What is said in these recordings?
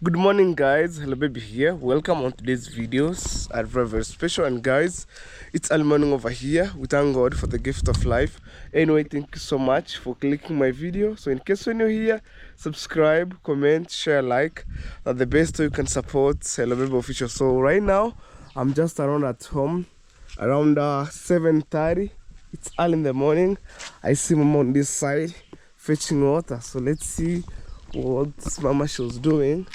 Good morning, guys. Hello baby here. Welcome on today's videos are very special. And guys, it's early morning over here. We thank God for the gift of life. Anyway, thank you so much for clicking my video. So in case when you're here, subscribe, comment, share, like. The best way you can support Hello Baby Official. So right now I'm just around at home around 7:30. It's early in the morning. I see mom on this side fetching water. So let's see what mama she was doing,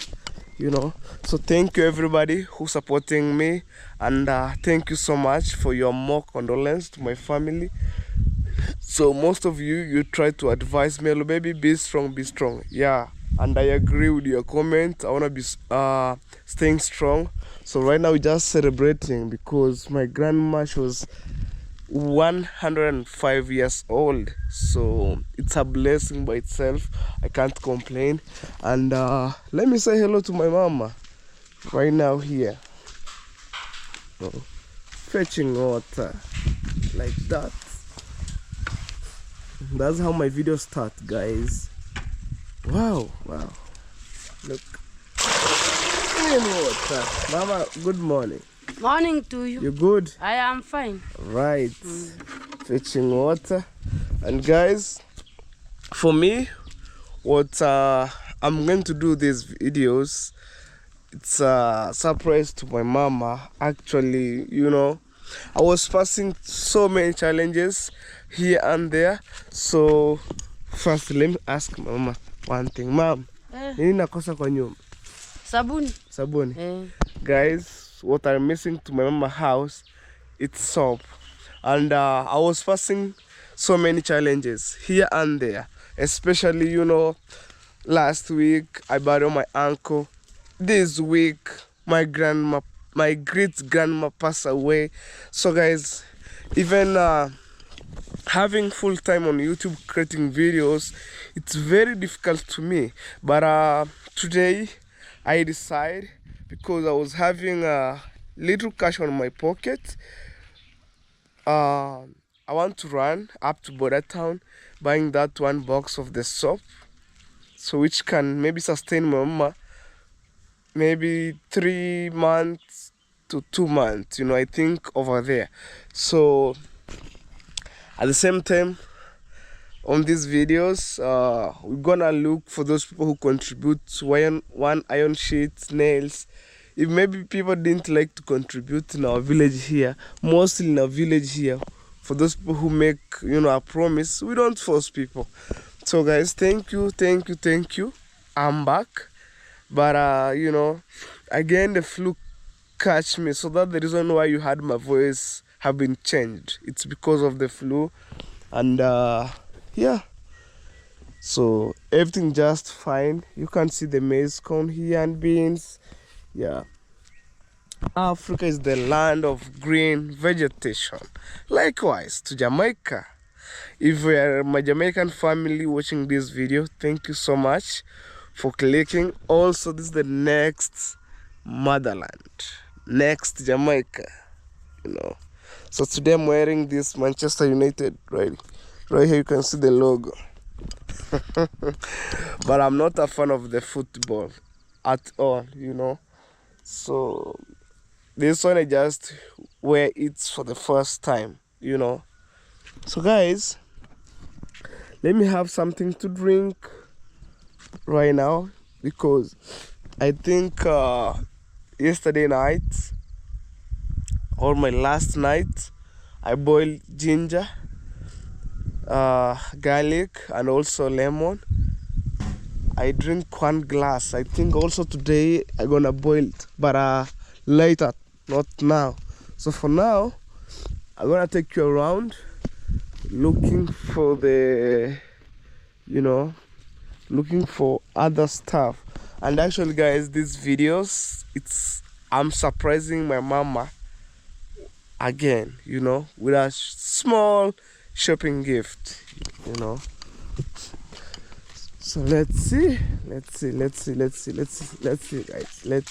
so thank you everybody who supporting me, and thank you so much for your more condolence to my family. So most of you try to advise me, "Hello baby, be strong, yeah, and I agree with your comment. I want to be staying strong. So right now we're just celebrating because my grandma, she was 105 years old, so it's a blessing by itself. I can't complain. And let me say hello to my mama right now here, fetching water like that. That's how my video start, guys. Wow, look, clean water. Mama, good morning. Morning to you. You good? I am fine. Right. Fetching water. And guys, for me, what I'm going to do these videos, it's a surprise to my mama. Actually, I was passing so many challenges here and there. So first, let me ask mama one thing. Mom, nini nakosa kwa nyumba? Sabuni. Guys, what I'm missing to my mama house, it's soap. And I was facing so many challenges here and there, especially last week I buried my uncle. This week my great grandma passed away. So guys, even having full time on YouTube creating videos, it's very difficult to me. But today I decide, because I was having a little cash on my pocket, I want to run up to Border Town, buying that one box of the soap, so which can maybe sustain my mama maybe 3 months to 2 months, I think, over there. So at the same time, on these videos, we're gonna look for those people who contribute one iron sheet, nails. If maybe people didn't like to contribute in our village here, mostly in our village here, for those people who make a promise, we don't force people. So guys, thank you. I'm back, but again the flu catch me, so that's the reason why you heard my voice have been changed. It's because of the flu. And yeah, so everything just fine. You can see the maize corn here and beans. Yeah, Africa is the land of green vegetation. Likewise to Jamaica. If you are my Jamaican family watching this video, thank you so much for clicking. Also, this is the next motherland, next Jamaica, So today I'm wearing this Manchester United, right here you can see the logo. But I'm not a fan of the football at all, So this one I just wear it for the first time, So guys, let me have something to drink right now, because I think yesterday night or my last night I boiled ginger, garlic, and also lemon. I drink 1 glass. I think also today I'm gonna boil it, but later, not now. So for now, I'm gonna take you around looking for looking for other stuff. And actually guys, these videos, I'm surprising my mama again, with a small shopping gift, So let's see, guys. Let's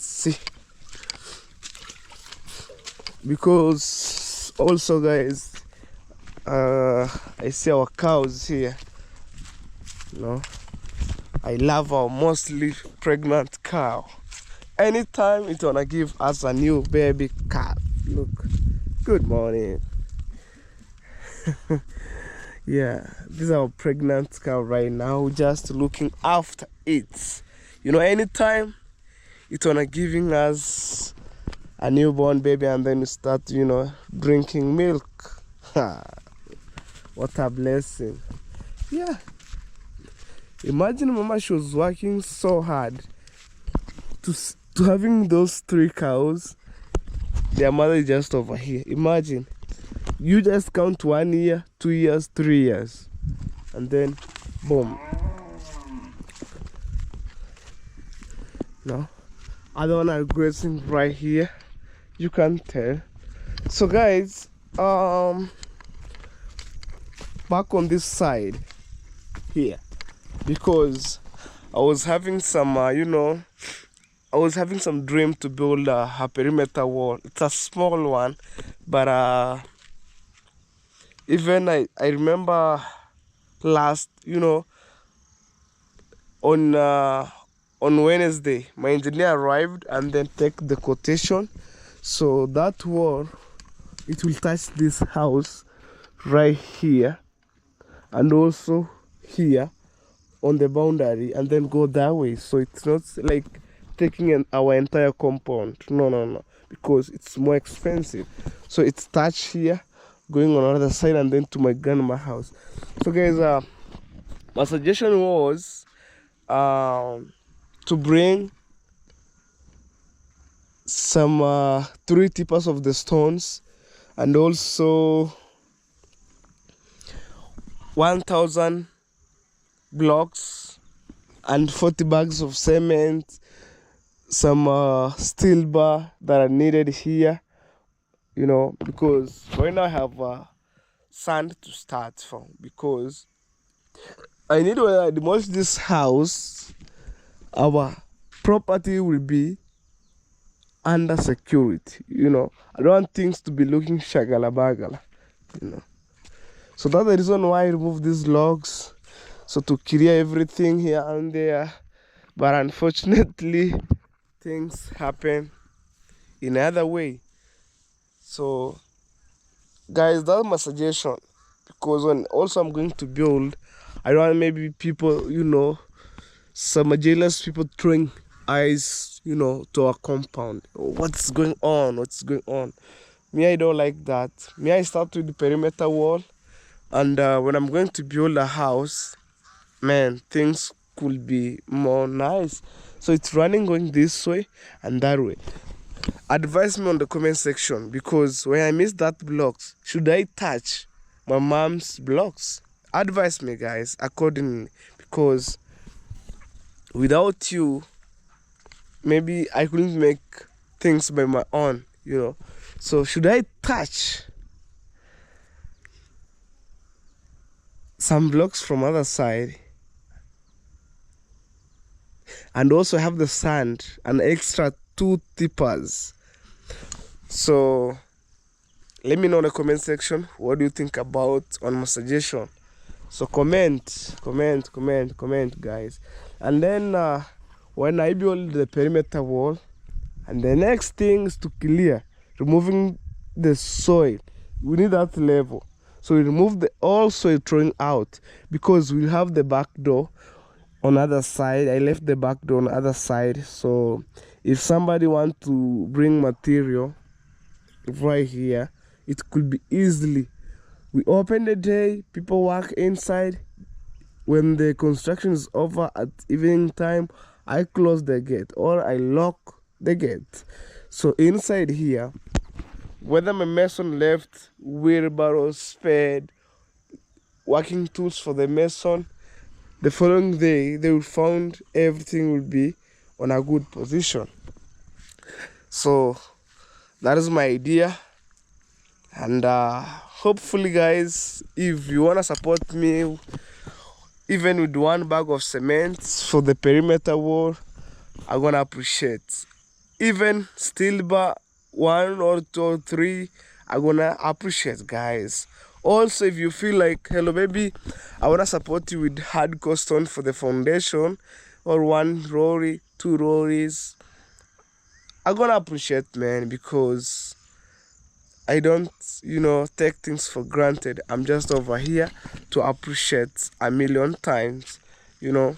see. Because also guys, I see our cows here, I love our mostly pregnant cow. Anytime it's gonna give us a new baby calf. Look, good morning. Yeah, this is our pregnant cow right now, just looking after it. You know, anytime it's gonna giving us a newborn baby and then we start, you know, drinking milk. What a blessing. Yeah. Imagine mama, she was working so hard to having those 3 cows. Their mother is just over here. Imagine. You just count 1 year, 2 years, 3 years. And then, boom. No? Other one are grazing right here. You can tell. So guys, back on this side here, because I was having some, you know, I was having some dream to build a perimeter wall. It's a small one, but even I remember last, you know, on Wednesday, my engineer arrived and then take the quotation. So that wall, it will touch this house right here and also here on the boundary and then go that way. So it's not like taking our entire compound. No, because it's more expensive. So it's touched here, going on another side and then to my grandma's house. So guys, my suggestion was to bring some 3 tippers of the stones and also 1,000 blocks and 40 bags of cement, some steel bar that are needed here, you know, because right now I have sand to start from, because I need to demolish this house. Our property will be under security, you know. I don't want things to be looking shagala bagala, you know. So that's the reason why I removed these logs, so to clear everything here and there. But unfortunately, things happen in another way. So guys, that's my suggestion, because when also I'm going to build, I don't want maybe people, you know, some jealous people throwing eyes, you know, to our compound. What's going on? Me, I don't like that. Me, I start with the perimeter wall, and when I'm going to build a house, man, things could be more nice. So it's running going this way and that way. Advise me on the comment section, because when I miss that blocks, should I touch my mom's blocks? Advise me guys accordingly, because without you, maybe I couldn't make things by my own, you know. So should I touch some blocks from other side and also have the sand, an extra 2 tippers? So let me know in the comment section, what do you think about on my suggestion? So comment guys. And then when I build the perimeter wall, and the next thing is to clear, removing the soil. We need that level, so we remove the all soil throwing out, because we have the back door on other side. I left the back door on the other side, so if somebody want to bring material right here, it could be easily. We open the day, people work inside. When the construction is over at evening time, I close the gate or I lock the gate. So inside here, whether my mason left wheelbarrow, spade, working tools for the mason, the following day they will find everything will be on a good position. So that is my idea, and hopefully guys, if you want to support me even with 1 bag of cement for the perimeter wall, I'm gonna appreciate. Even steel bar 1 or 2 or 3, I'm gonna appreciate guys. Also, if you feel like, hello baby, I wanna support you with hardcore stone for the foundation, or 1 Rory, 2 Rories, I'm gonna appreciate, man, because I don't, take things for granted. I'm just over here to appreciate a million times, you know.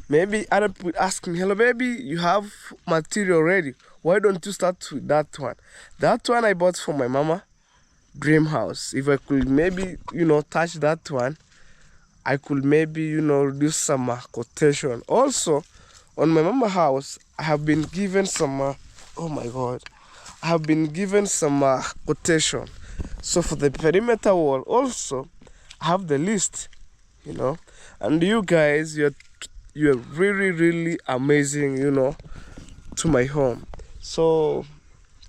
Maybe other people ask me, hello baby, you have material ready. Why don't you start with that one? That one I bought for my mama, dream house. If I could maybe, touch that one, I could maybe, reduce some quotation. Also, on my mama house, I have been given some, oh my God, I have been given some quotation. So for the perimeter wall, also, I have the list, and you guys, you're really, really amazing, to my home. So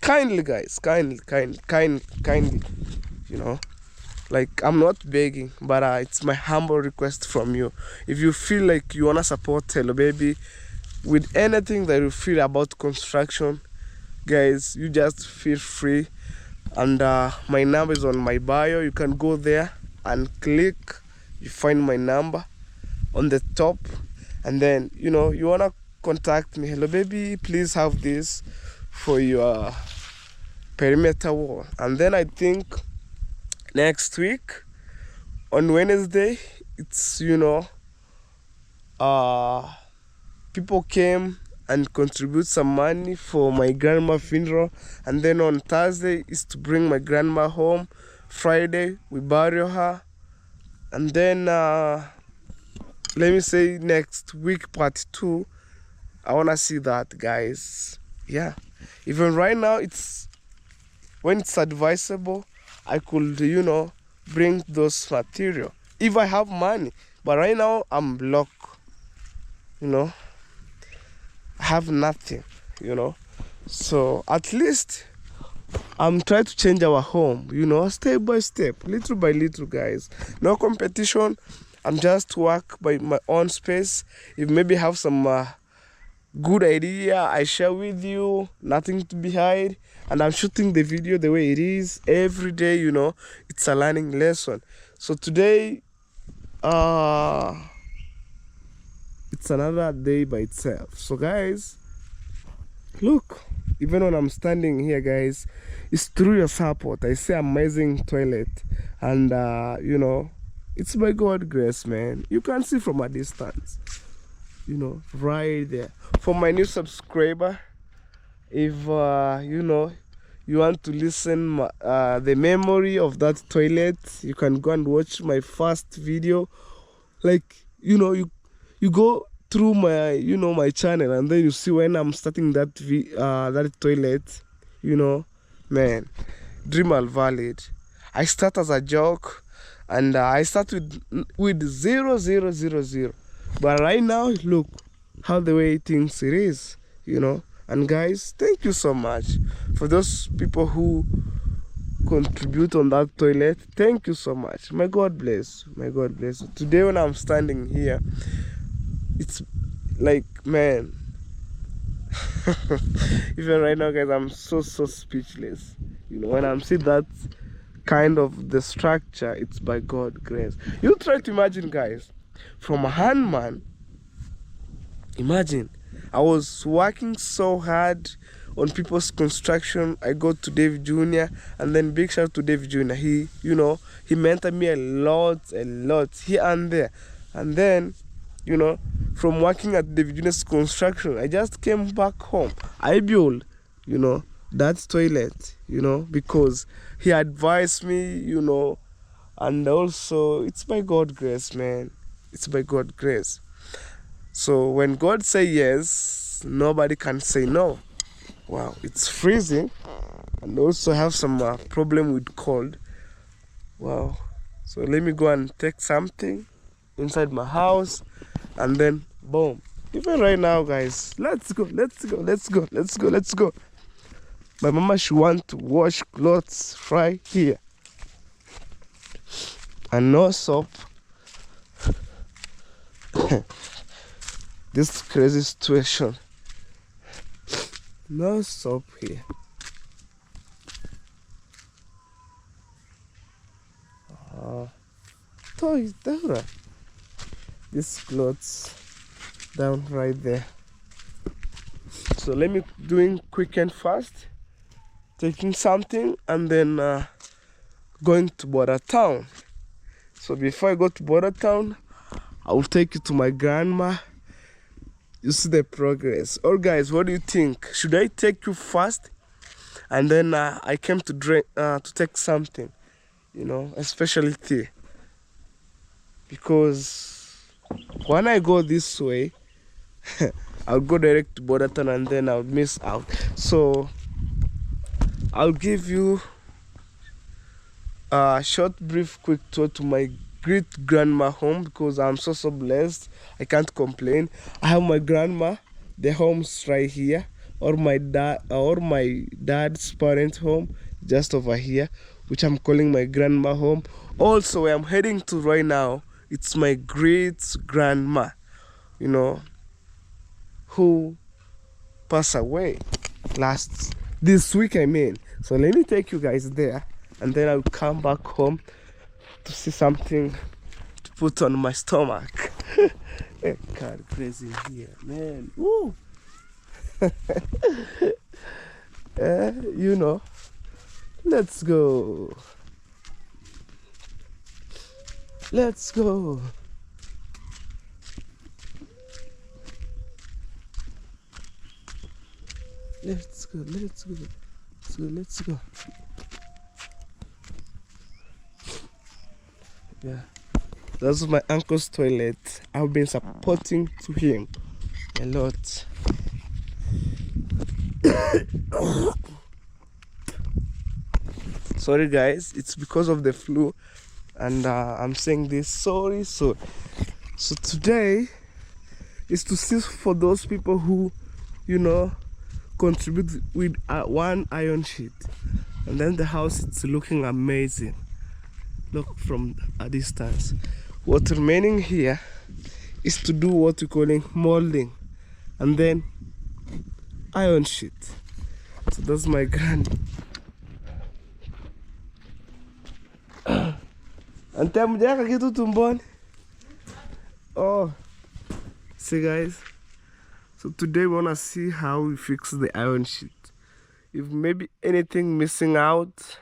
kindly, guys, kindly, you know. Like, I'm not begging, but it's my humble request from you. If you feel like you wanna support Hello Baby with anything that you feel about construction, guys, you just feel free. And my number is on my bio. You can go there and click. You find my number on the top, and then you wanna contact me. Hello Baby, please have this for your perimeter wall. And then I think next week on Wednesday, it's people came and contribute some money for my grandma funeral, and then on Thursday is to bring my grandma home. Friday we bury her, and then let me say next week part 2, I wanna see that, guys. Yeah, even right now, it's when it's advisable, I could bring those material if I have money, but right now I'm blocked. I have nothing. So at least I'm trying to change our home, step by step, little by little, guys. No competition. I'm just work by my own space. If maybe have some good idea, I share with you. Nothing to be hide. And I'm shooting the video the way it is every day. It's a learning lesson. So today, it's another day by itself. So guys, look, even when I'm standing here, guys, it's through your support. I see amazing toilet, and it's by God's grace, man. You can see from a distance, right there. For my new subscriber, if you want to listen the memory of that toilet, you can go and watch my first video. Like, you go through my my channel, and then you see when I'm starting that that toilet. Man, dream are valid. I start as a joke, and I start with 0, 0, 0, 0, but right now look how the way things it is. And guys, thank you so much for those people who contribute on that toilet. Thank you so much. May God bless. May God bless. Today when I'm standing here, it's like, man, even right now, guys, I'm so speechless. When I'm seeing that kind of the structure, it's by God's grace. You try to imagine, guys, from a handman. Imagine, I was working so hard on people's construction. I go to Dave Jr., and then big shout out to Dave Jr. He mentored me a lot here and there. And then, from working at Dave Jr.'s construction, I just came back home. I built, that toilet, because he advised me, and also it's by God's grace, man. It's by God's grace. So when God say yes, nobody can say no. Wow, it's freezing, and also have some problem with cold. Wow. So let me go and take something inside my house, and then boom. Even right now, guys, let's go. My mama, she want to wash clothes right here, and no soap. This crazy situation. No soap here. toys there. These clothes down right there. So let me doing quick and fast, taking something and then going to Border Town. So before I go to Border Town, I will take you to my grandma. You see the progress. Oh guys, what do you think? Should I take you fast? And then I came to drink to take something, you know, especially tea. Because when I go this way, I'll go direct to Border Town and then I'll miss out. So I'll give you a short, brief, quick tour to my great grandma home because I'm so blessed. I can't complain. I have my grandma, the home's right here, or my dad's parents' home just over here, which I'm calling my grandma home. Also, where I'm heading to right now, it's my great grandma, you know, who passed away this week, I mean. So let me take you guys there and then I'll come back home to see something to put on my stomach. God, crazy here, man. Woo. You know, let's go. Let's go. Let's go, let's go, let's go, let's go. Yeah, that's my uncle's toilet. I've been supporting to him a lot. Sorry guys, it's because of the flu and I'm saying this sorry. So today is to see for those people who, you know, contribute with one iron sheet, and then the house it's looking amazing. Look from a distance. What's remaining here is to do what we're calling molding and then iron sheet. So that's my grand. Ante mjaka kitu tumboni. Oh, see guys. So today we wanna see how we fix the iron sheet. If maybe anything missing out,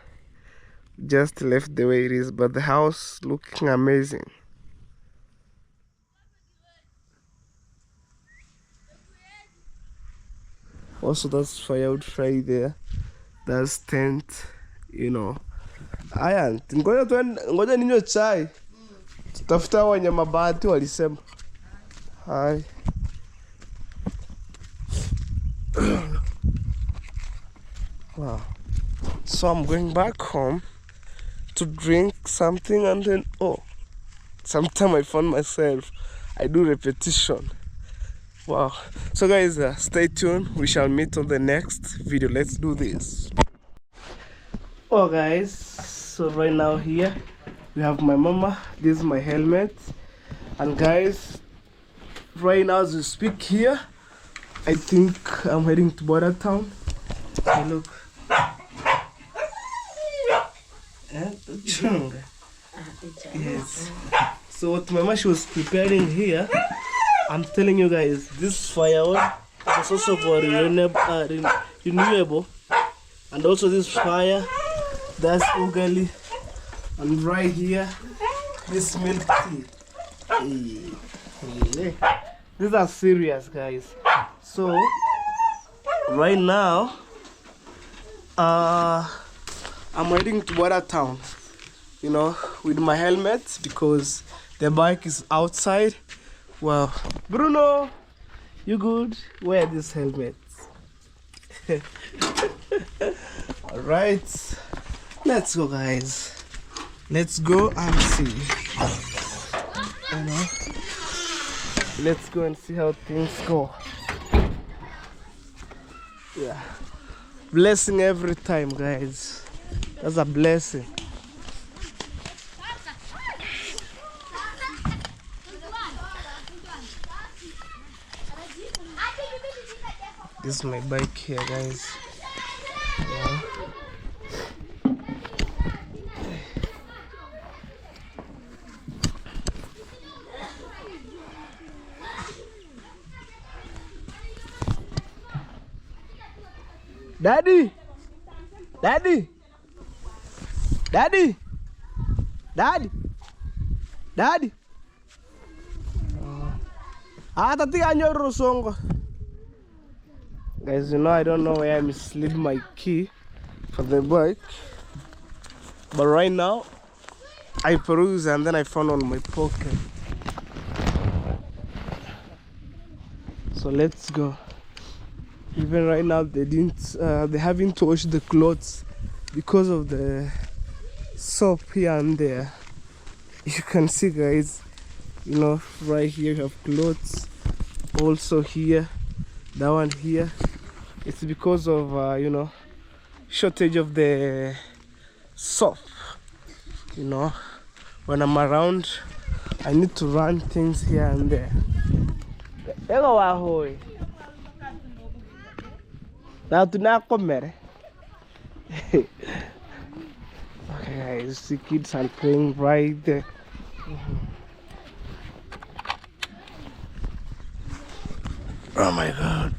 just left the way it is, but the house looking amazing. Also, that's firewood right there. That's tent, you know. Aya, ngoja ninywe chai. Tutafuta wenye mabati walisema. Hai. Wow. So I'm going back home to drink something and then sometime I found myself I do repetition. Wow. So guys, stay tuned. We shall meet on the next video. Let's do this. Oh guys, so right now here we have my mama. This is my helmet. And guys, right now as we speak here, I think I'm heading to Border Town. Hey, look. Yes. So what my mama she was preparing here, I'm telling you guys, this firewood is also for renewable, and also this fire, that's ugali, and right here, this milk tea. These are serious, guys. So right now, I'm heading to Border Town, you know, with my helmet because the bike is outside. Wow, Bruno, you good? Wear this helmet. All right, let's go, guys. Let's go and see. You know, let's go and see how things go. Yeah, blessing every time, guys. That's a blessing. This is my bike here, guys. Yeah. Daddy! Daddy! Daddy! Daddy! Daddy! Tati anyoru songo. Guys, you know I don't know where I misled my key for the bike. But right now, I peruse and then I found on my pocket. So let's go. Even right now, they haven't washed the clothes because of the soap here and there. You can see, guys, you know, right here you have clothes. Also here, that one here. It's because of, you know, shortage of the soap. You know, when I'm around, I need to run things here and there. Hello, ahoy. Now to now come here. Okay, guys, the kids are playing right there. Oh my god.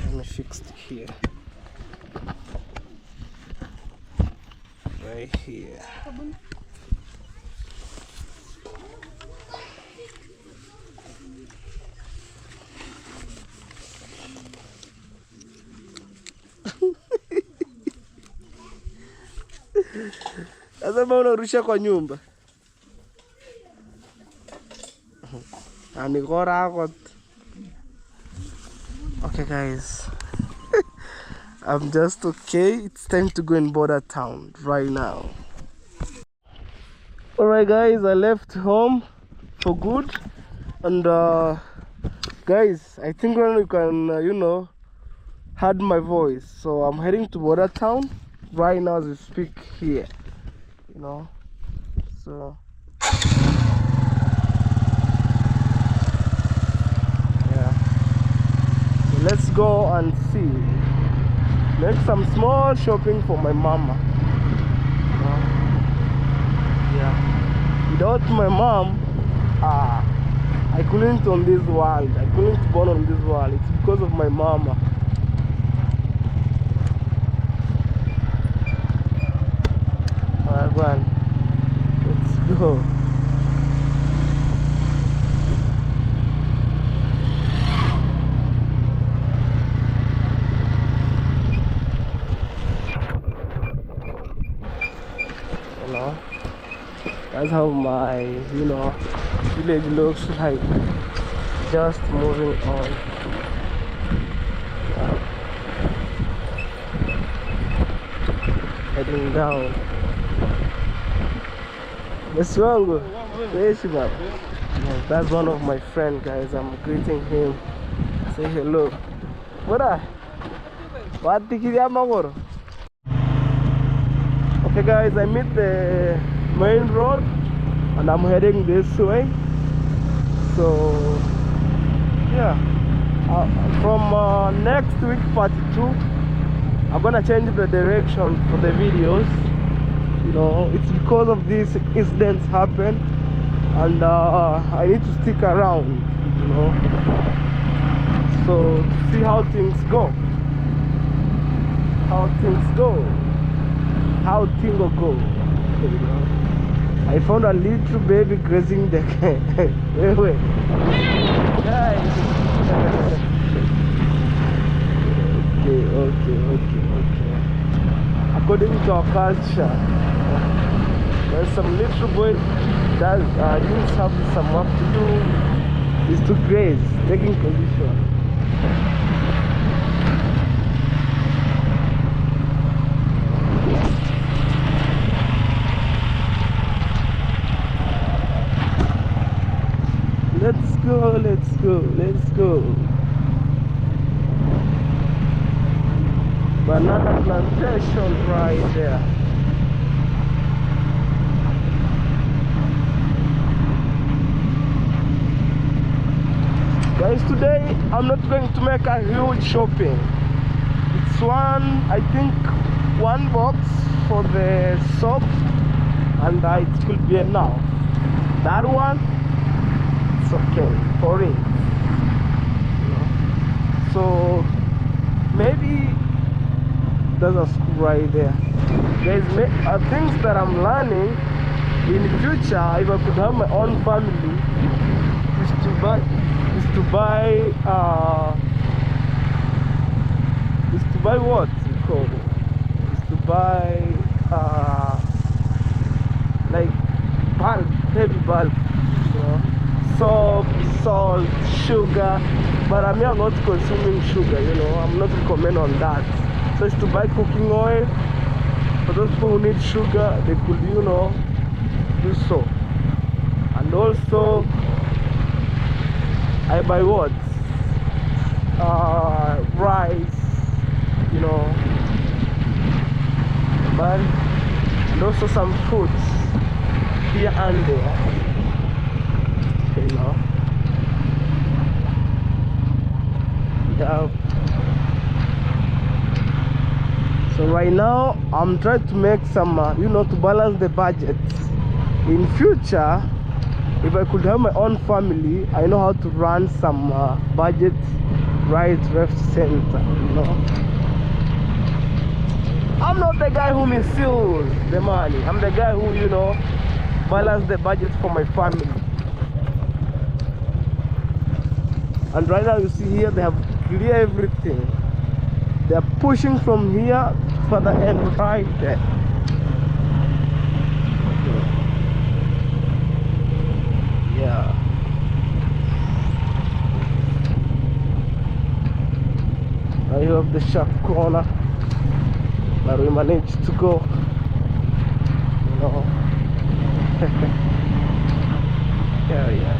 Let me fix it here. Right here. Sasa mbona unarusha kwa nyumba? Okay, guys. I'm just okay. It's time to go in Border Town right now. Alright, guys, I left home for good. And guys, I think you can, you know, heard my voice. So I'm heading to Border Town right now as we speak here. You know, so yeah. So let's go and see. Make some small shopping for my mama. Yeah. Without my mom, I couldn't on this world. I couldn't born on this world. It's because of my mama. Alright, man. Let's go. You know, that's how my, you know, village looks like. Just moving on. Heading down. What's wrong? Where's you at? Yes, that's one of my friends, guys. I'm greeting him. Say hello. What are? What did you do? Okay, guys, I meet the main road and I'm heading this way. So yeah, from next week part 2, I'm gonna change the direction for the videos. You know, it's because of these incidents happen, and I need to stick around, you know, so to see how things go, how things go. You know. I found a little baby grazing the wait. Okay. According to our culture, there's some little boy that needs have some work to do, is to graze, taking condition. Let's go. Banana plantation right there. Guys, today I'm not going to make a huge shopping. It's I think one box for the soap, and it could be enough. That one, it's okay for it. So maybe there's a school right there. There's things that I'm learning in the future. If I could have my own family, is to buy what you call it? Is to buy like bulk, heavy bulk, you know, soap, salt, sugar. But I'm not consuming sugar, you know. I'm not recommend on that. So it's to buy cooking oil. For those people who need sugar, they could, you know, do so. And also I buy what? Rice, you know, but and also some fruits here and there, you know. Yeah. So right now I'm trying to make some you know, to balance the budget. In future, if I could have my own family, I know how to run some budget, right, left, center, you know. I'm not the guy who misuse the money. I'm the guy who, you know, balance the budget for my family. And right now you see here, they have clear everything. They are pushing from here to further end right there. Yeah. Now you have the sharp corner, but we managed to go, you know. yeah.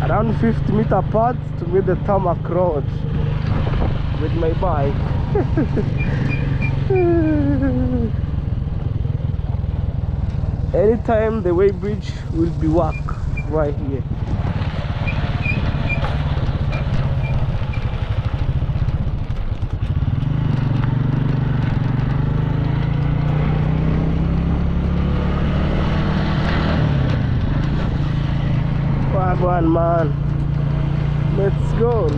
Around 50 meters apart to meet the tarmac road with my bike. Anytime the way bridge will be work right here. Wagwan, man. Let's go.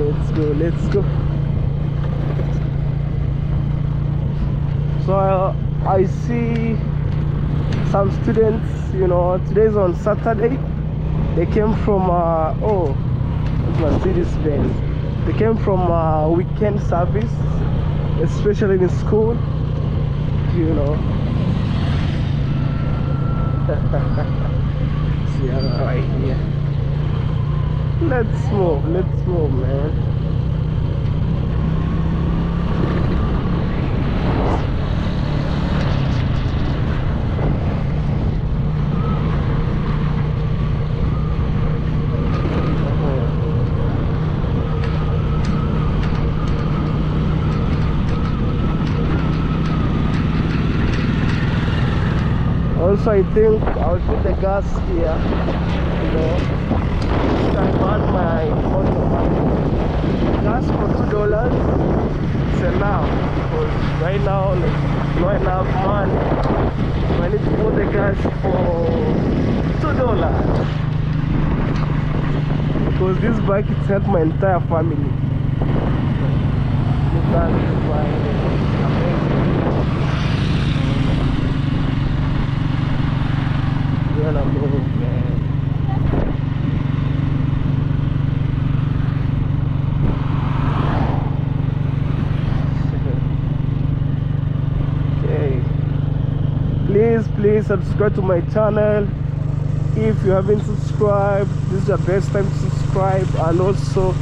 So I see some students, you know, today's on Saturday. They came from it's Mercedes Benz. They came from weekend service, especially in school, you know. See, right here. Let's move, man. Also, I think I'll put the gas here, you know. I bought my gas for $2. It's enough because right now, like, not enough money. So I need to put the gas for $2 because this bike it helped my entire family. Gonna move, man. Okay, please subscribe to my channel. If you haven't subscribed, this is the best time to subscribe, and also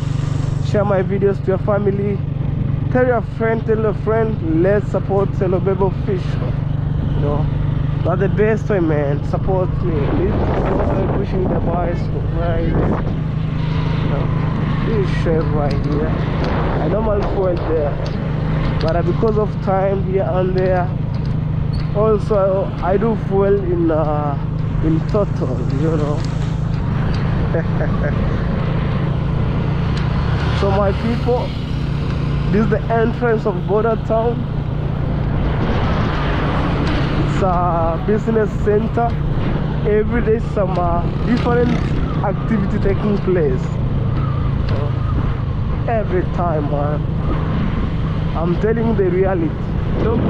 share my videos to your family. Tell a friend, let's support Celobebo Fish, you know. That's the best way, man. Support me. This pushing the bicycle right there. This shed right here. I normally fuel there, but because of time here and there, also I do fuel in total, you know. So my people, this is the entrance of Border Town. It's a business center. Every day some different activity taking place. every time, man. I'm telling you the reality. Look.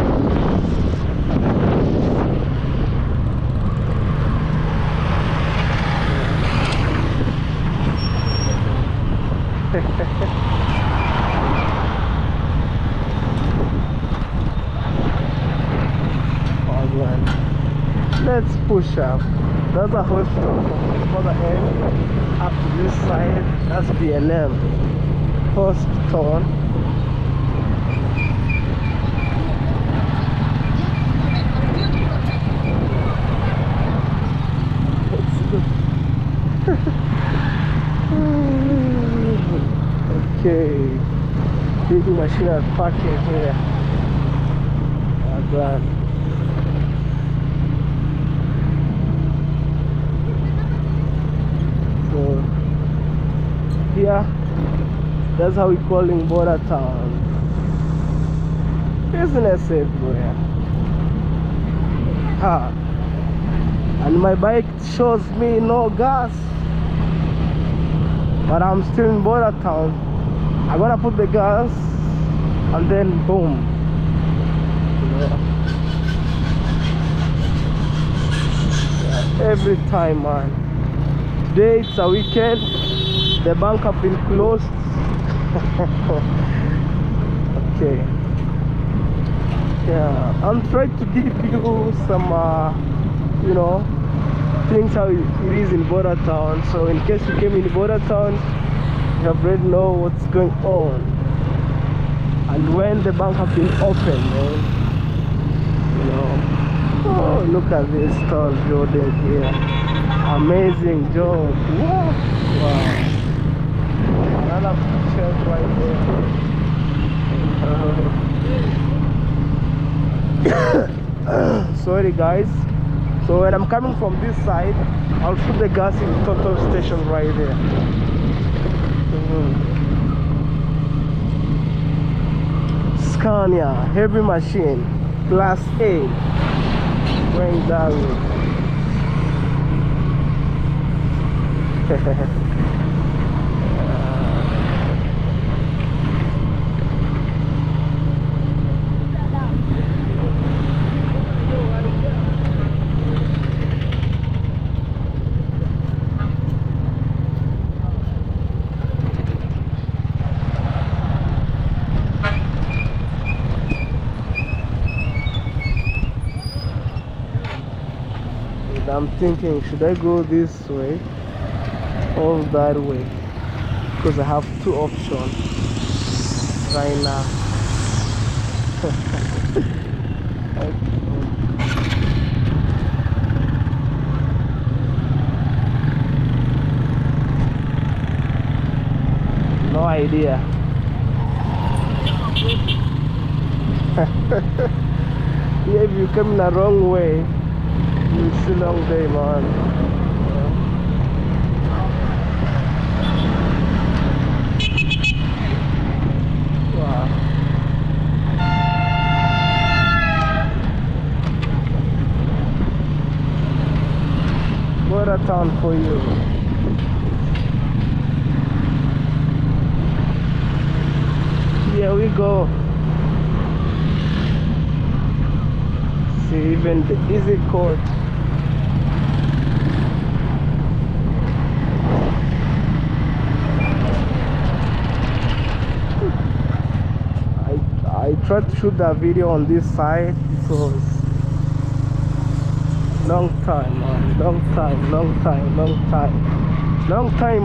Oh man, let's push up. That's a hospital from the other end up to this side. That's BNM hospital. Okay, big machine are parking here. Oh God. So here, that's how we call in Border Town. Business everywhere. Ha. And my bike shows me no gas, but I'm still in Border Town. I'm gonna put the gas and then boom. Yeah. Every time, man. Today it's a weekend. The bank have been closed. Okay. Yeah, I'm trying to give you some you know, things how it is in Border Town. So in case you came in Border Town, you have already know what's going on and when the bank have been open, man. You know. Oh, look at this tall building here. Amazing job. Wow. Another picture right there. Sorry guys. So when I'm coming from this side, I'll put the gas in the total station right there. Scania heavy machine class A, going that way. I'm thinking, should I go this way or that way? Because I have two options right now. No idea. Yeah, if you come in the wrong way, it's a long day, man. Wow. What a town for you. Here we go. See, even the easy court. I tried to shoot that video on this side because long time, man. Long time,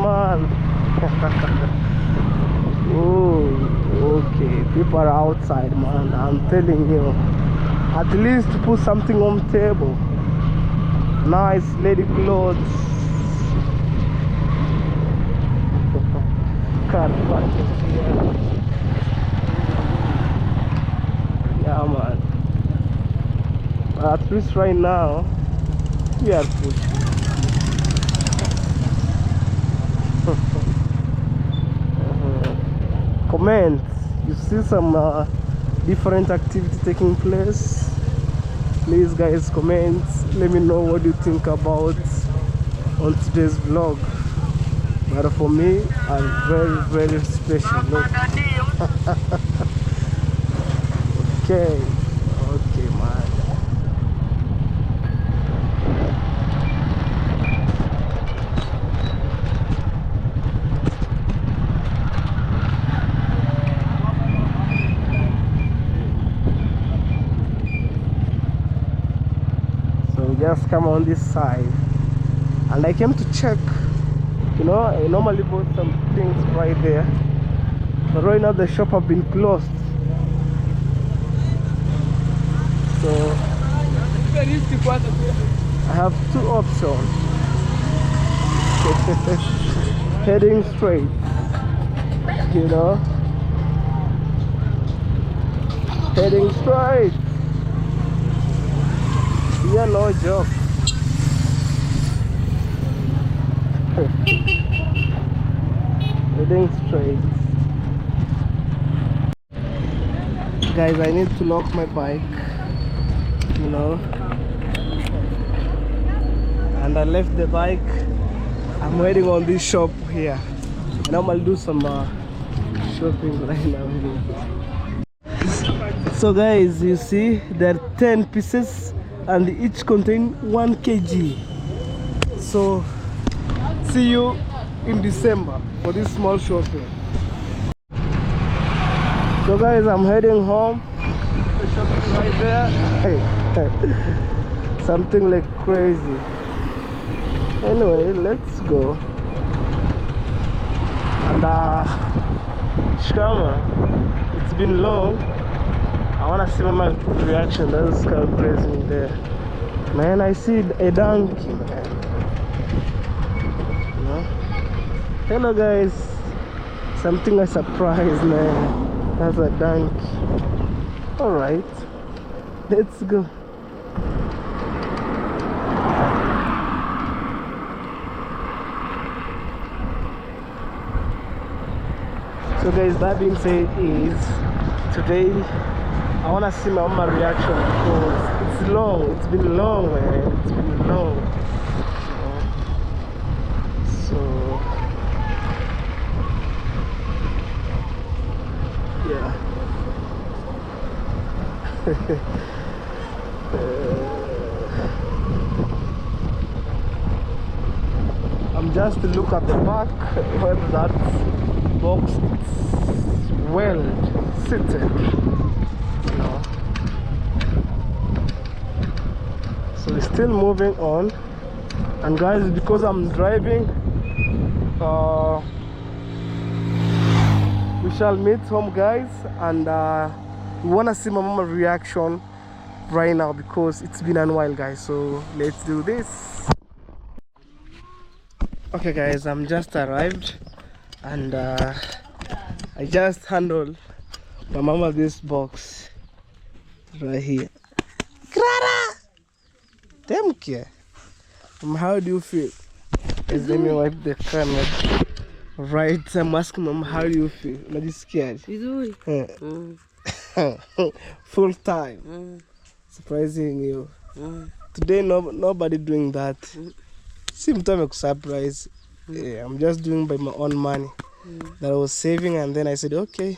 man. Oh, okay. People are outside, man. I'm telling you. At least put something on the table. Nice lady clothes. Car parking here. Yeah, man. But at least right now, we are pushing. Comment. You see some different activity taking place. Please, guys, comment. Let me know what you think about on today's vlog. but for me, are very, very special. Look. Okay, okay, man. So we just come on this side, and I came to check. You know, I normally bought some things right there, but right now the shop have been closed. So I have two options. Heading straight, you know, heading straight. Yeah, no joke. Heading straight. Guys, I need to lock my bike, you know, and I left the bike. I'm waiting on this shop here, and I'm gonna do some shopping right now here. So guys, you see there are 10 pieces and each contain 1 kg. So see you in December for this small shopping. So guys, I'm heading home. The shop is right there. Hey, something like crazy. Anyway, let's go. And Shkama, it's been long. I wanna see my reaction. That's kind of crazy there. Man, I see a donkey, man. You know? Hello guys. Something I surprised, man. That's a donkey. Alright. Let's go. So guys, that being said is today I wanna see my mama reaction because it's long. It's been long, man. It's been long. So yeah. I'm just to look at the back whether that box is well seated, you know. So we're still moving on, and guys, because I'm driving, we shall meet home, guys, and we want to see my mama reaction right now because it's been a while, guys. So let's do this. Okay guys, I'm just arrived, and I just handled my mama this box right here. Clara! Thank you. How do you feel? Guys, let me wipe the camera. Right, I'm asking mom, how do you feel? Are you scared? Full time. Surprising you. Today nobody doing that. Same time I surprise. Yeah, I'm just doing by my own money that I was saving, and then I said okay,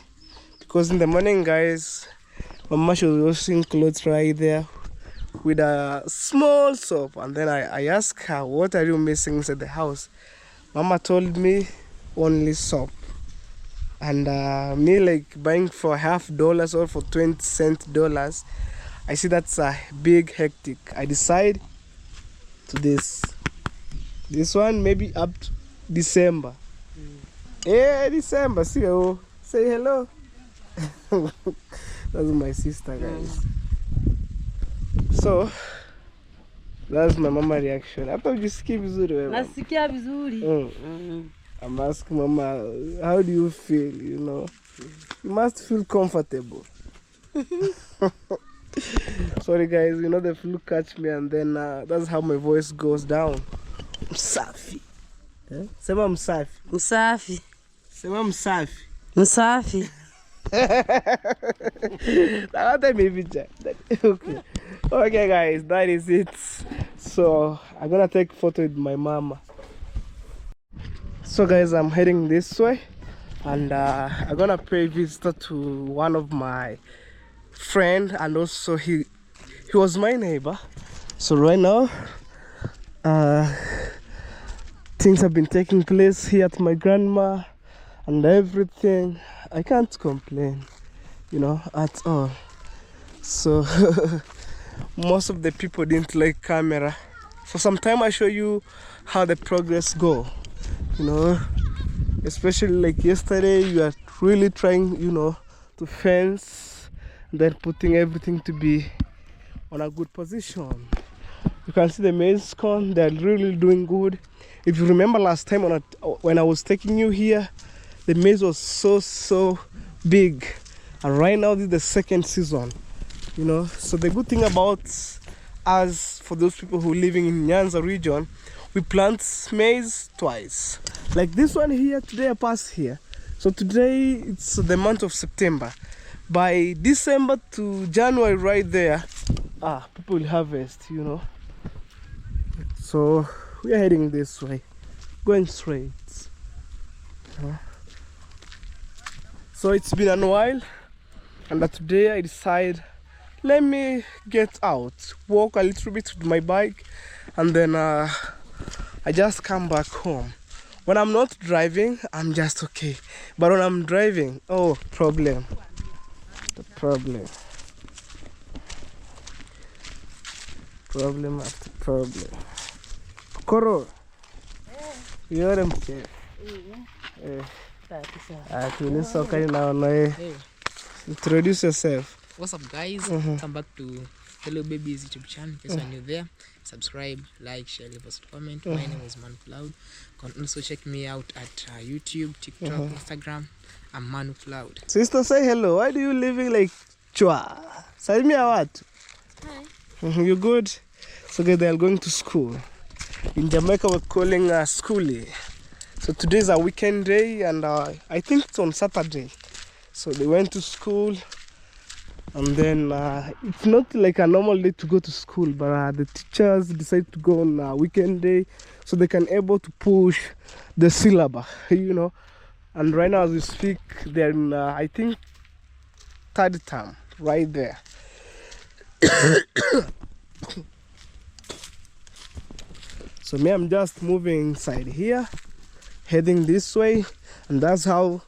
because in the morning, guys, Mama she was washing clothes right there with a small soap, and then I asked her, what are you missing inside the house? Mama told me only soap, and me like buying for $50 or for 20 dollars. I see that's a big hectic. I decide to this one maybe up to December. Yeah, December. See you. Say hello. That's my sister, guys. So that's my mama reaction. Hata ujisikii vizuri wewe? Nasikia vizuri. I'm asking mama, how do you feel? You know, you must feel comfortable. Sorry guys, you know the flu catch me, and then that's how my voice goes down. Msafi. Sema msafi. Msafi. Sema msafi. Msafi. Okay guys, that is it. So I'm gonna take a photo with my mama. So guys, I'm heading this way, and I'm gonna pay visit to one of my friend, and also he was my neighbor. So right now things have been taking place here at my grandma and everything. I can't complain, you know, at all. So most of the people didn't like camera, so sometime I show you how the progress go, you know, especially like yesterday you are really trying, you know, to fence, then putting everything to be on a good position. You can see the maize corn, they're really doing good. If you remember last time when I was taking you here, the maize was so big, and right now this is the second season, you know. So the good thing about us, for those people who living in Nyanza region, we plant maize twice. Like this one here, today I passed here. So today it's the month of September. By December to January right there, people will harvest, you know. So we are heading this way, going straight. So it's been a while, and today I decide, let me get out, walk a little bit with my bike, and then I just come back home. When I'm not driving, I'm just okay, but when I'm driving, oh, problem after problem. Koro, yore mke. Introduce yourself. What's up, guys? Come back to Hello Babies YouTube channel. In case you're new there, subscribe, like, share, leave us a comment. My name is Manu Cloud. You can also check me out at YouTube, TikTok, Instagram. I'm Manu Cloud. Sister, say hello. Why do you living like chua? Say me what? Hi. You good? So they are going to school. In Jamaica, we're calling schoolie. So today's a weekend day, and I think it's on Saturday. So they went to school, and then it's not like a normal day to go to school, but the teachers decided to go on a weekend day so they can able to push the syllabus, you know. And right now as we speak, they're in I think third term right there. So me, I'm just moving inside here, heading this way, and that's how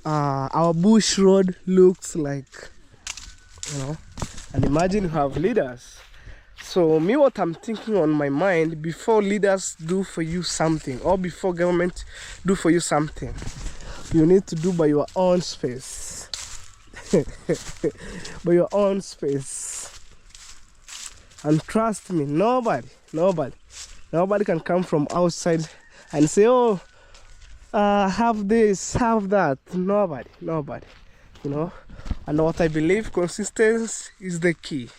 our bush road looks like, you know. And imagine you have leaders. So me, what I'm thinking on my mind, before leaders do for you something, or before government do for you something, you need to do by your own space. By your own space. And trust me, nobody can come from outside and say, oh, have this, have that. Nobody, you know. And what I believe, consistency is the key,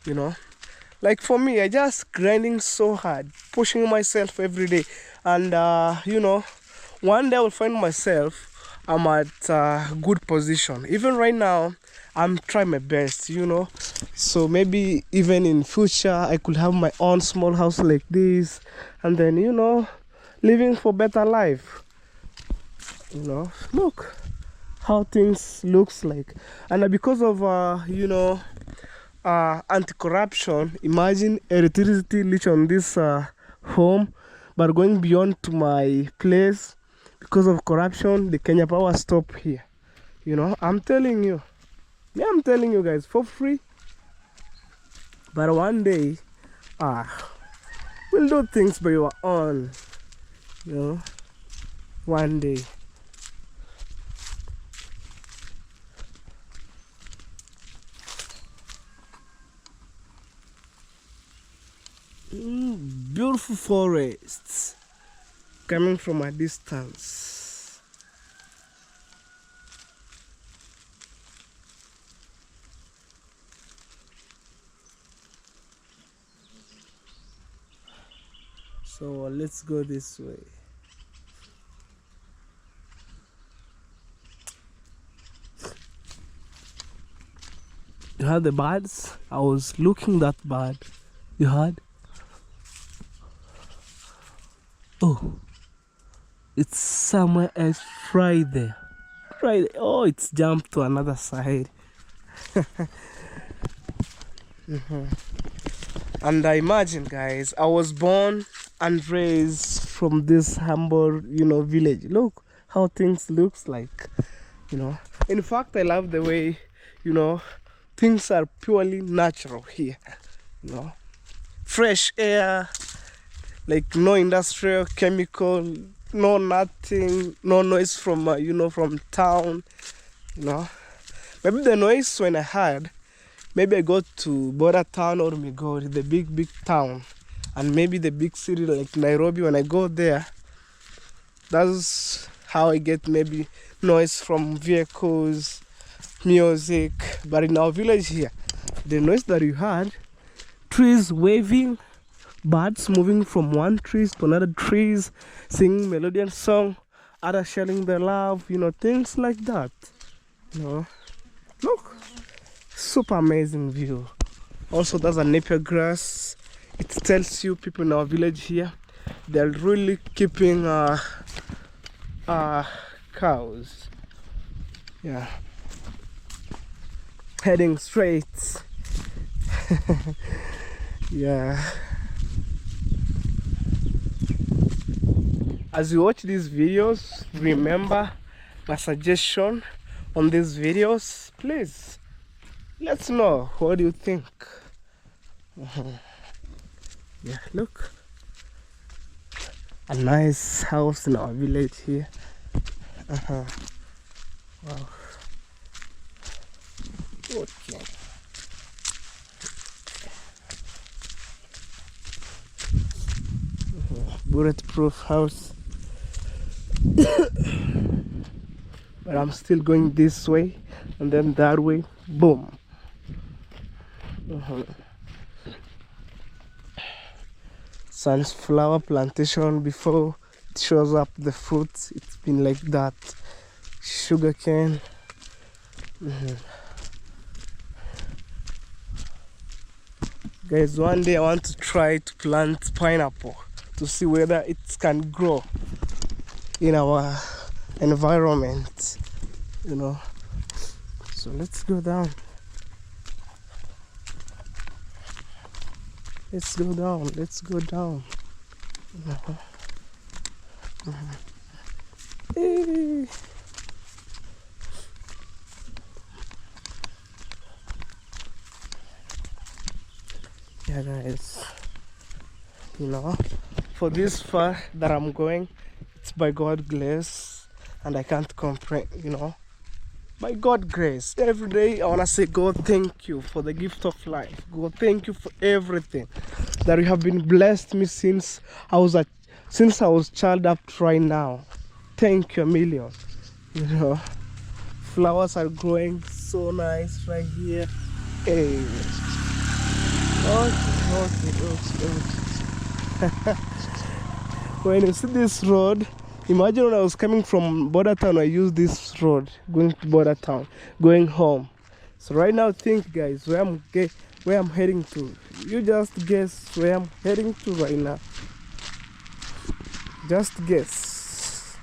you know. Like for me, I just grinding so hard, pushing myself every day, and you know, one day I will find myself I'm at a good position. Even right now, I'm trying my best, you know. So maybe even in future, I could have my own small house like this, and then, you know, living for better life. You know, look how things looks like. And because of you know, anti-corruption, imagine electricity leech on this home, but going beyond to my place. Because of corruption, the Kenya Power stopped here. You know, I'm telling you guys, for free. But one day, we'll do things by your own. You know, one day. Beautiful forests coming from a distance. So let's go this way. You heard the birds? I was looking that bird. You heard? Oh, It's somewhere else right there. Right. Oh, it's jumped to another side. And I imagine, guys, I was born and raised from this humble, village. Look how things looks like, In fact, I love the way, things are purely natural here, Fresh air, like no industrial chemical, no nothing, no noise from, from town, Maybe the noise when I heard, maybe I go to border town or Migori, the big town, and maybe the big city like Nairobi. When I go there, that's how I get maybe noise from vehicles, music. But in our village here, the noise that you heard, trees waving, birds moving from one tree to another trees, singing melodious song, others sharing their love, things like that. Look, super amazing view. Also, there's a napier grass. It tells you people in our village here, they're really keeping cows. Yeah, heading straight. Yeah. As you watch these videos, remember my suggestion on these videos. Please, let's know what do you think. Yeah, look, a nice house in our village here. Wow. Okay. Bulletproof house. But I'm still going this way and then that way. Boom. Sunflower plantation. Before it shows up the fruits, it's been like that. Sugar cane. Guys, one day I want to try to plant pineapple to see whether it can grow in our environment, So let's go down. Let's go down. Hey. Yeah, guys, for this far that I'm going, it's by God's grace, and I can't complain, by God's grace. Every day I want to say, God, thank you for the gift of life. God, thank you for everything that you have been blessed me since I was child up to right now. Thank you a million. Flowers are growing so nice right here. Hey. Okay. When you see this road, imagine when I was coming from Border Town, I used this road going to Border Town, going home. So right now, think, guys, where I'm heading to. You just guess where I'm heading to right now. Just guess,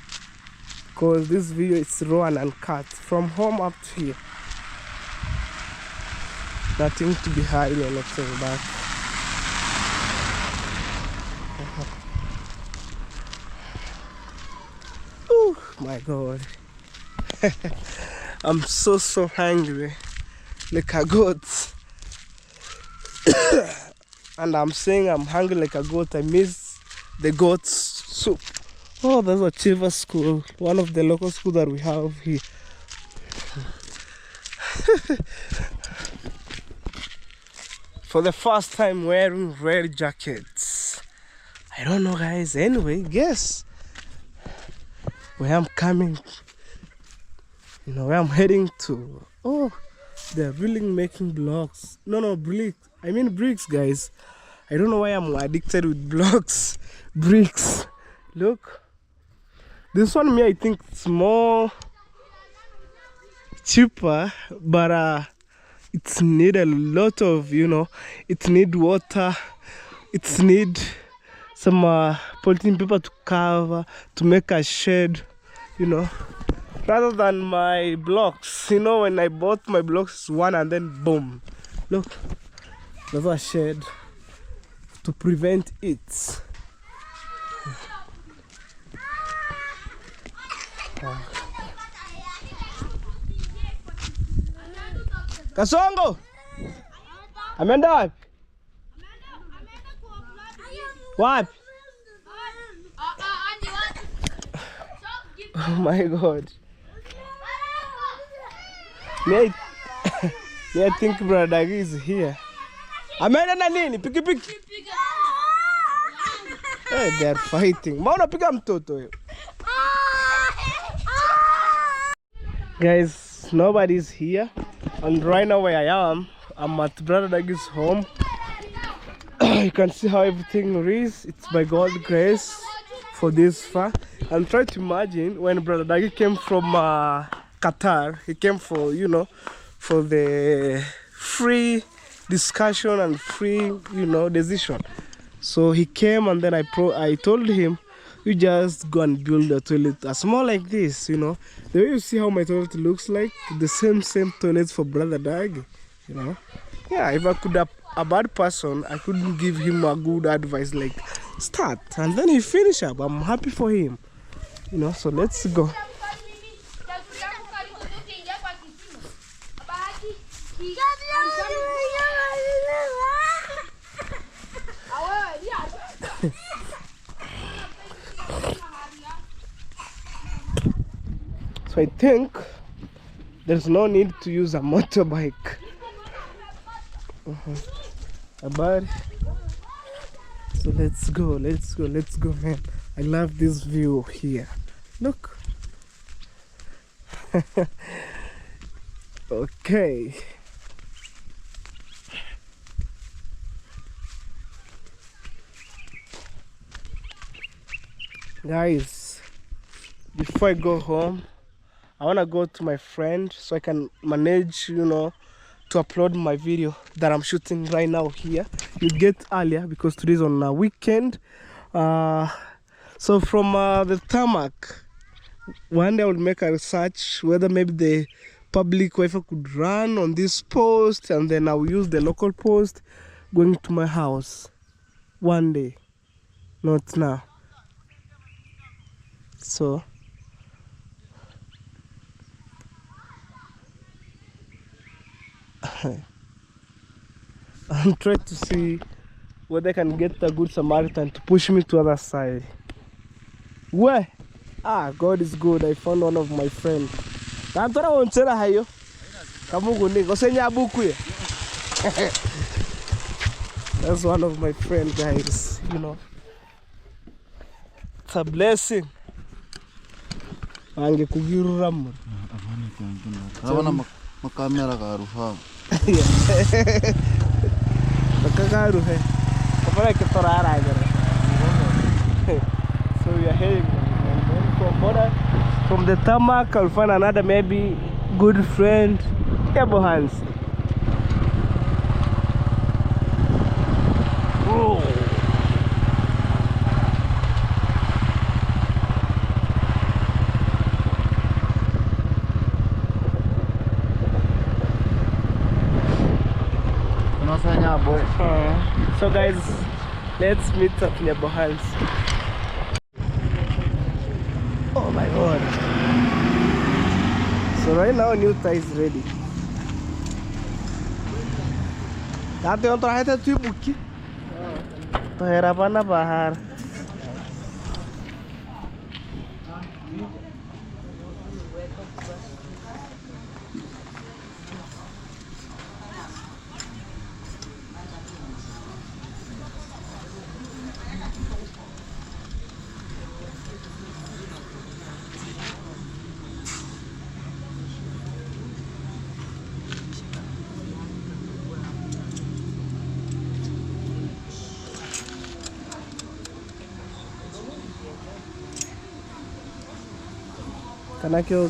because this video is raw and uncut from home up to here. Nothing to be hiding or nothing back. Oh my God. I'm so hungry, like a goat. And I'm saying I'm hungry like a goat. I miss the goat's soup. Oh, that's a Chiva school, one of the local schools that we have here. For the first time wearing red jackets. I don't know, guys. Anyway, guess where I'm coming, where I'm heading to. Oh, they're really making blocks. No, bricks. I mean bricks, guys. I don't know why I'm addicted with blocks. Bricks. Look. This one, I think it's more cheaper, but it's need a lot of, it need water, it need some polythene paper to cover, to make a shed, you know, rather than my blocks. You know, when I bought my blocks, one and then boom, look, there's a shed to prevent it. Kasongo, ameenda wapi? Wapi? Oh my God. I think Brother Dagi is here. Ameenda na nini? Piki. Hey, they are fighting. Mbona unapiga mtoto wewe? Guys, nobody's here. And right now where I am, I'm at Brother Dagi's home. You can see how everything is. It's by God's grace for this far. And try to imagine when Brother Dagi came from Qatar. He came for, you know, for the free discussion and free, you know, decision. So he came and then I told him, you just go and build a toilet as small like this, you know. The way you see how my toilet looks like, the same toilet for Brother Dagi, you know. Yeah, if I could have a bad person, I couldn't give him a good advice like start, and then he finish up. I'm happy for him, you know. So let's go. So I think there's no need to use a motorbike. But so let's go, man. I love this view here. Look. Okay. Guys, before I go home, I want to go to my friend so I can manage, you know, to upload my video that I'm shooting right now here. You get earlier because today's on a weekend. So from the tarmac, one day I will make a research whether maybe the public Wi-Fi could run on this post, and then I will use the local post going to my house one day, not now. So I'm trying to see whether I can get a good Samaritan to push me to the other side. Where? Ah, God is good. I found one of my friends. That's one of my friends, guys. You know, it's a blessing. Makamera karuha. Makagaruhe. Kapara kitorara agara. So we are heading from border. From the tarmac, I'll find another maybe good friend. Ebo hands. Oh. So guys, let's meet at Nyabohans. Oh my God. So right now new tie is ready. Dati yung terakhir itu buki. Harapan na bahar. Karena kyo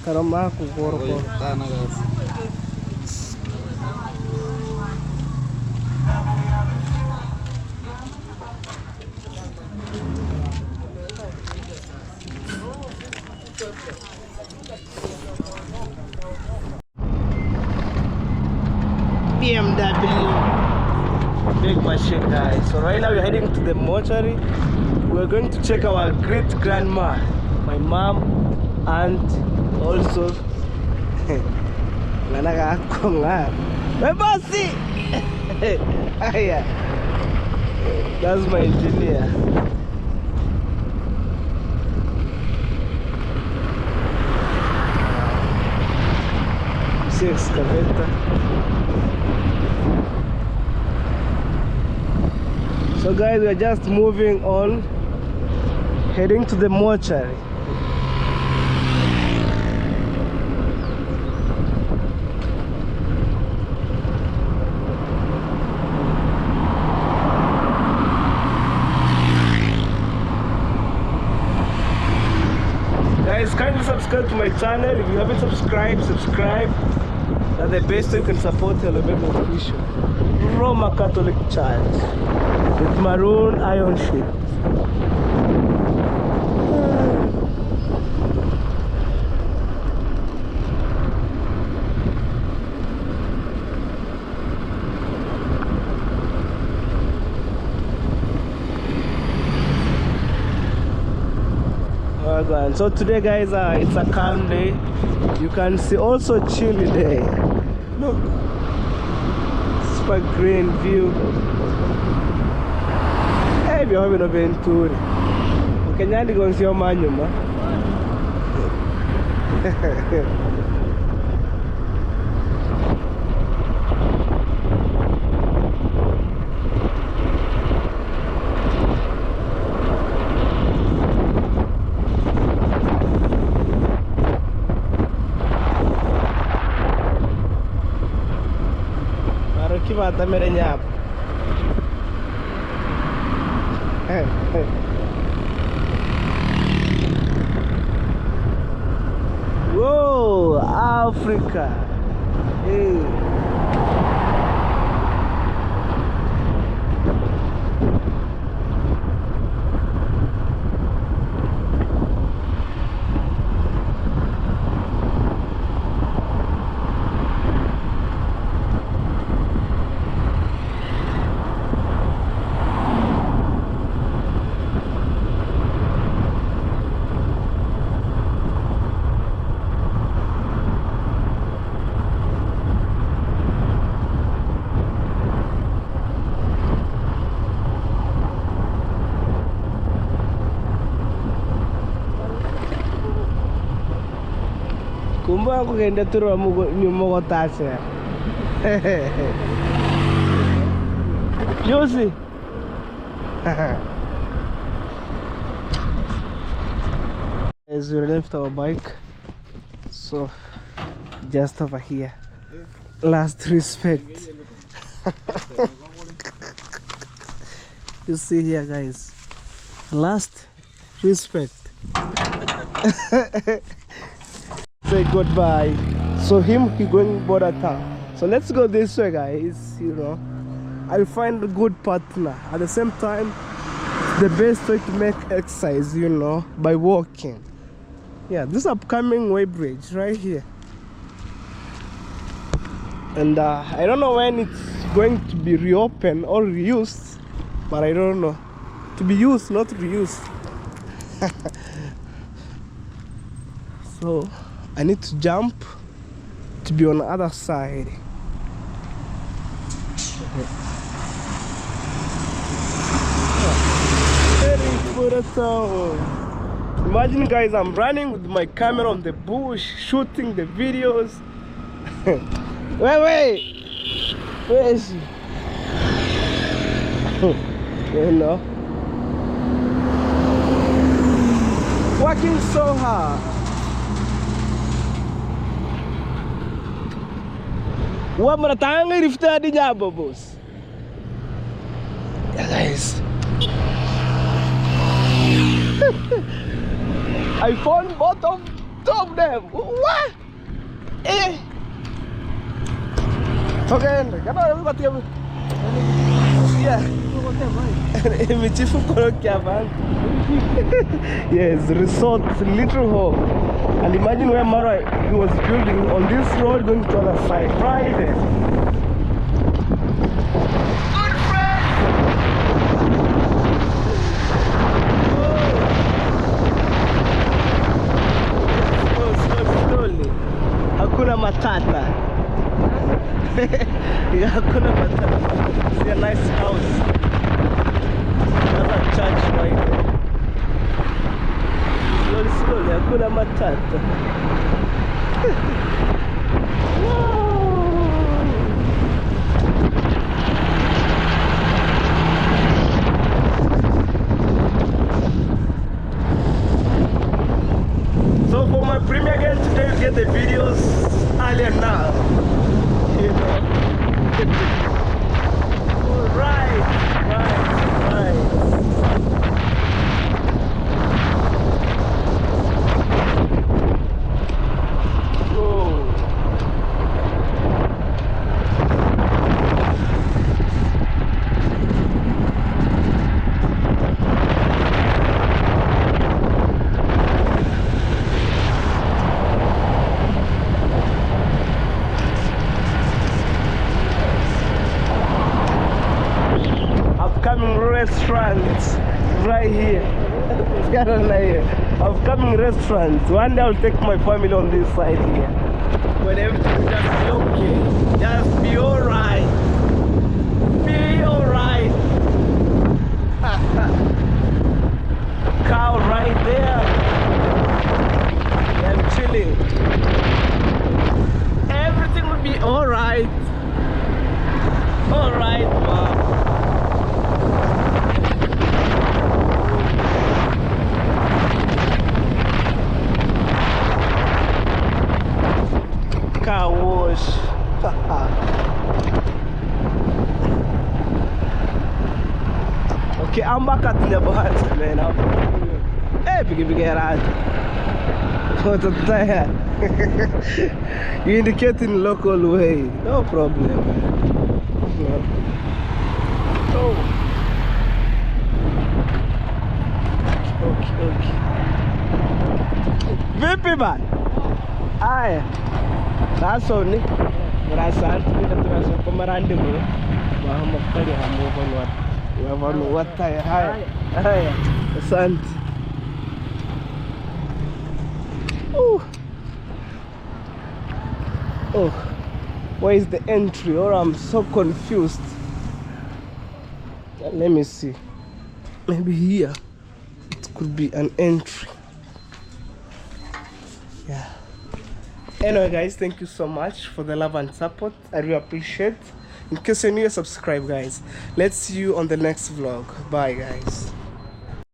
karama aku koroko. BMW big machine, guys. So right now we're heading to the mortuary. We're going to check our great grandma, my mom, and also that's my engineer. Excavator. So guys, we're just moving on, heading to the mortuary. Guys, kindly subscribe to my channel. If you haven't subscribed, subscribe. That's the best way you can support Hello Baby Official. Roma Catholic Church with maroon iron sheet. Alright, so today guys, it's a calm day. You can see also chilly day. Look, super green view. Hey, we're having a venturi. Okay, now you're going to see your man, mata mere nyap. Whoa, Africa. Hey. Kumba aku kenda turu nyumo tasya. Josie. As we left our bike, so just over here. Last respect. You see here, guys. Last respect. Say goodbye. So he going border town. So let's go this way, guys. You know, I'll find a good partner. At the same time, the best way to make exercise, you know, by walking. Yeah, this upcoming way bridge right here. And I don't know when it's going to be reopened or reused, but I don't know. To be used, not reused. So I need to jump to be on the other side. Imagine, guys, I'm running with my camera on the bush, shooting the videos. Wait, where is she? You know, working so hard. What maratanga rifta di jabo, boss. Yeah, guys. I found both of them. What? Eh? Okay, yeah. Yes, resort, little home. And imagine where Mara he was building on this road going to the other side. Right there. upcoming restaurants right here. Upcoming restaurants. One day I'll take my family on this side here. When everything just be okay. Just be alright. Be alright. Cow right there. I'm chilling. Everything will be alright. Alright, mom. Car wash. Okay, I'm back at the boat, man. Hey, big around. What a tire. You indicate in local way. No problem, man. Oh. Okay. Vipi man? Aya. Sasa ni rasa kita terasa pemerandi mo. Bahwa kali hamu vanwat. Ya vanwat taya. Aya. Asante. Oh, where is the entry? Or I'm so confused. Let me see. Maybe here it could be an entry. Yeah. Anyway guys, thank you so much for the love and support. I really appreciate. In case you're new, subscribe guys. Let's see you on the next vlog. Bye guys.